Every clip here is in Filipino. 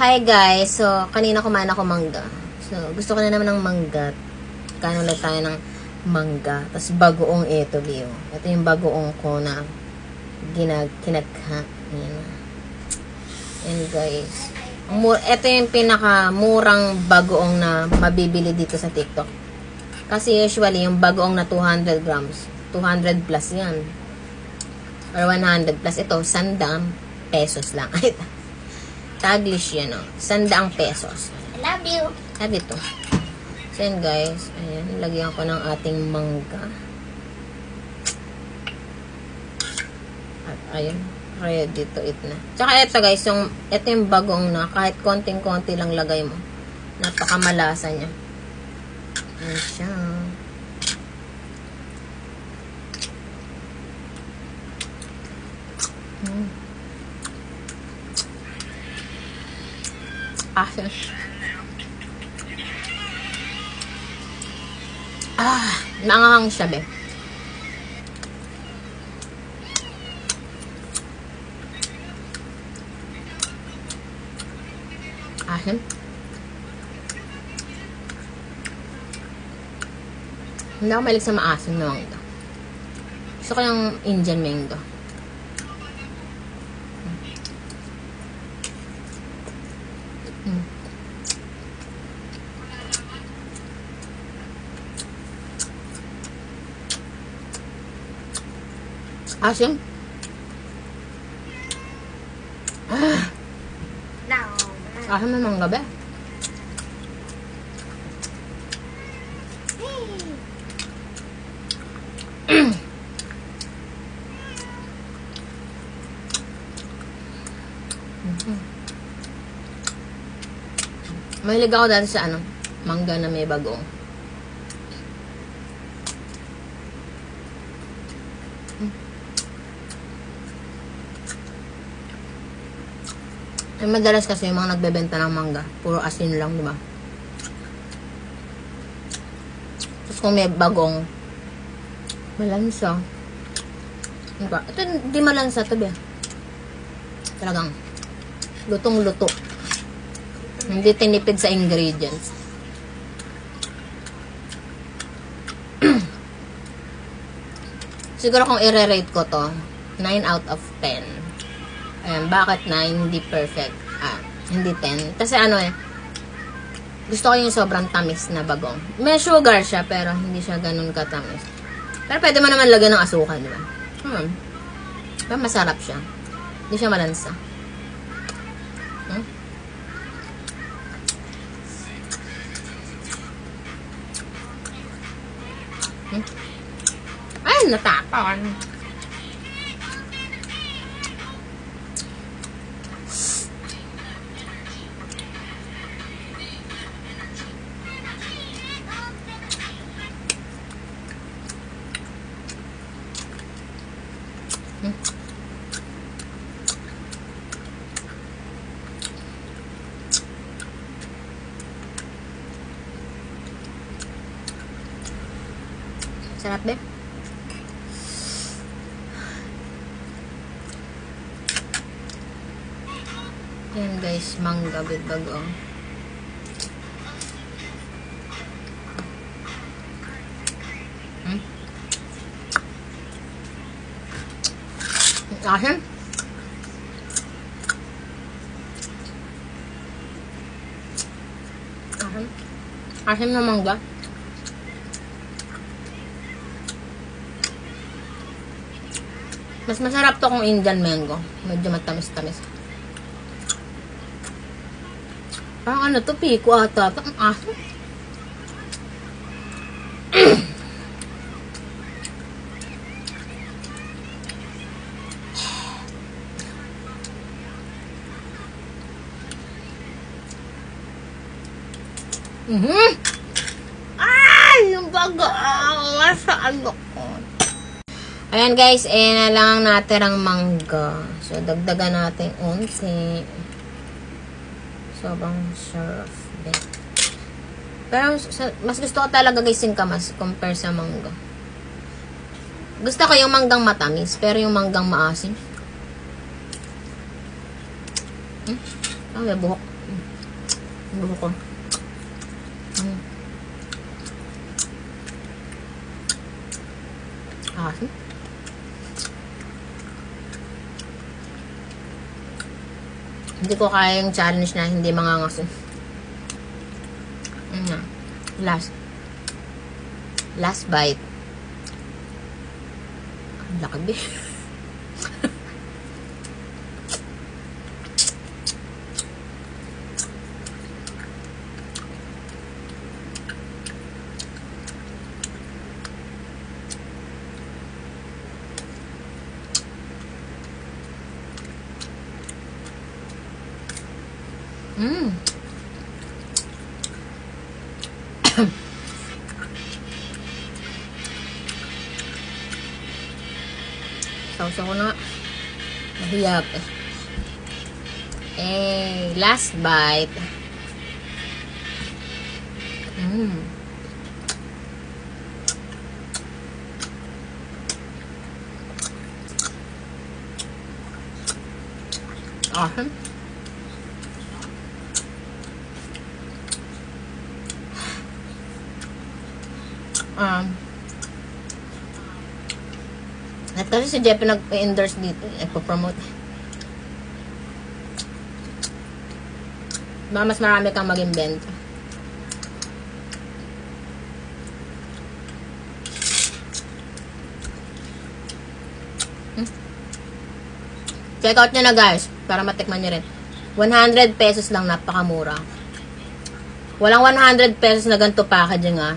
Hi guys, so kanina kumain ako mangga. So gusto ko na naman ng mangga. Kain ulit tayo ng mangga. Tapos bagoong ito, Bio. Ito yung bagoong ko na kinagha. Yan guys. Ito yung pinakamurang bagoong na mabibili dito sa TikTok. Kasi usually yung bagoong na 200 grams, 200 plus yan. Or 100 plus. Ito, 100 pesos lang. Taglish yan, oh. 100 pesos. I love you. Sabi to. So, yun guys. Ayan, lagyan ko ng ating mangga. At ayun, ready to eat na. Tsaka ito guys, ito yung bagong na, kahit konting-konti lang lagay mo. Napakamalasa niya. Ayan siya. Nangangang siya, be. Asim. Hindi ako mahilig sa maasim na mangga. Gusto ko yung Indian mango. Asim. Asim na mangga, be. Mahilig ako dati sa mangga na may bagong. Madalas kasi yung mga nagbebenta ng mangga, puro asin lang, di ba? Tapos kung may bagong malansa. Diba? Ito, di malansa ito, ba? Talagang lutong-luto. Hindi tinipid sa ingredients. Siguro kung i-rate ko to, 9 out of 10. Ayan, bakit 9? Hindi perfect. Hindi 10. Kasi gusto ko yung sobrang tamis na bagong. May sugar siya, pero hindi siya ganun katamis. Pero pwede mo naman lagyan ng asukal, di ba? Pero masarap siya. Hindi siya malansa. Ay, natapon. Sarap, be. Yan guys, mangga with bagong. Asim. Asim na mangga. Mas masarap to kung Indian mango. Medyo matamis-tamis. Parang to, piko ata. Ang asim. Ay! Yung bago. Masaan ko. Ayan guys, na lang natin ang mangga. So, dagdagan natin unti. Sobrang sarap. Pero, mas gusto ko talaga guys yung kamas compare sa mangga. Gusto ko yung manggang matamis, pero yung manggang maasim. May buhok. Buko ko. Asin. Hindi ko kaya yung challenge na hindi mangangasin. Last bite. Ang laki. Sausaw ko na nga. Mahiyap eh. Last bite. Awesome. At kasi si Jeff nag-endorse dito, nagpo-promote. Baka mas marami kang mag-invent. Check out nyo na guys, para matikman nyo rin. 100 pesos lang, napakamura. Walang 100 pesos na ganito packaging ah.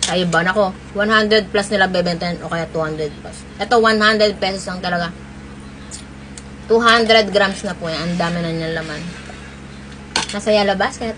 Sa iba, nako, 100 plus nila bebentahin o kaya 200 plus. Ito, 100 pesos lang talaga. 200 grams na po yan. Ang dami na niyang laman. Nasa yellow basket.